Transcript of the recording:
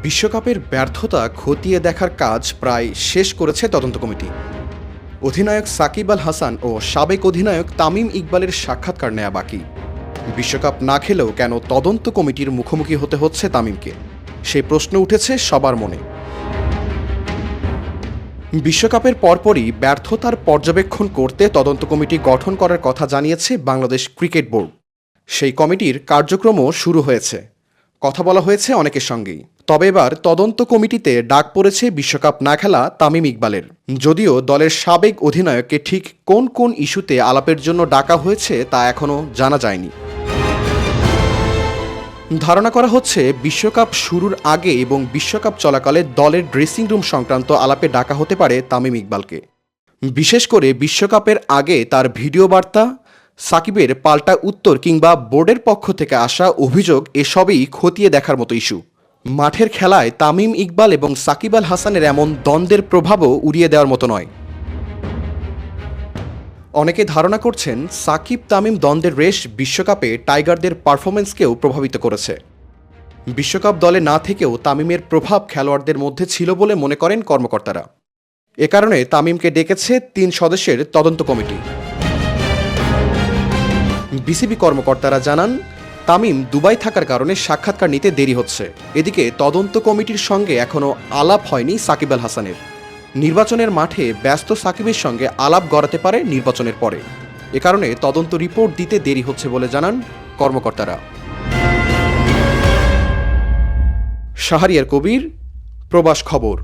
বিশ্বকাপের ব্যর্থতা খতিয়ে দেখার কাজ প্রায় শেষ করেছে তদন্ত কমিটি। অধিনায়ক সাকিব আল হাসান ও সাবেক অধিনায়ক তামিম ইকবালের সাক্ষাৎকার নেওয়া বাকি। বিশ্বকাপ না খেলেও কেন তদন্ত কমিটির মুখোমুখি হতে হচ্ছে তামিমকে, সেই প্রশ্ন উঠেছে সবার মনে। বিশ্বকাপের পরপরই ব্যর্থতার পর্যবেক্ষণ করতে তদন্ত কমিটি গঠন করার কথা জানিয়েছে বাংলাদেশ ক্রিকেট বোর্ড। সেই কমিটির কার্যক্রমও শুরু হয়েছে, কথা বলা হয়েছে অনেকের সঙ্গেই। তবে এবার তদন্ত কমিটিতে ডাক পড়েছে বিশ্বকাপ না খেলা তামিম ইকবালের। যদিও দলের সাবেক অধিনায়ককে ঠিক কোন কোন ইস্যুতে আলাপের জন্য ডাকা হয়েছে তা এখনও জানা যায়নি। ধারণা করা হচ্ছে বিশ্বকাপ শুরুর আগে এবং বিশ্বকাপ চলাকালে দলের ড্রেসিং রুম সংক্রান্ত আলাপে ডাকা হতে পারে তামিম ইকবালকে। বিশেষ করে বিশ্বকাপের আগে তার ভিডিও বার্তা, সাকিবের পাল্টা উত্তর কিংবা বোর্ডের পক্ষ থেকে আসা অভিযোগ এসবই খতিয়ে দেখার মতো ইস্যু। মাঠের খেলায় তামিম ইকবাল এবং সাকিব আল হাসানের এমন দ্বন্দ্বের প্রভাবও উড়িয়ে দেওয়ার মতো নয়। অনেকে ধারণা করছেন সাকিব তামিম দ্বন্দ্বের রেশ বিশ্বকাপে টাইগারদের পারফরমেন্সকেও প্রভাবিত করেছে। বিশ্বকাপ দলে না থেকেও তামিমের প্রভাব খেলোয়াড়দের মধ্যে ছিল বলে মনে করেন কর্মকর্তারা। এ কারণে তামিমকে ডেকেছে ৩ সদস্যের তদন্ত কমিটি। বিসিবি কর্মকর্তারা জানান, তামিম দুবাই থাকার কারণে সাক্ষাৎকার নিতে দেরি হচ্ছে। এদিকে তদন্ত কমিটির সঙ্গে এখনও আলাপ হয়নি সাকিব আল হাসানের। নির্বাচনের মাঠে ব্যস্ত সাকিবের সঙ্গে আলাপ গড়াতে পারে নির্বাচনের পরে। এ কারণে তদন্ত রিপোর্ট দিতে দেরি হচ্ছে বলে জানান কর্মকর্তারা। শাহরিয়ার কবির, প্রবাস খবর।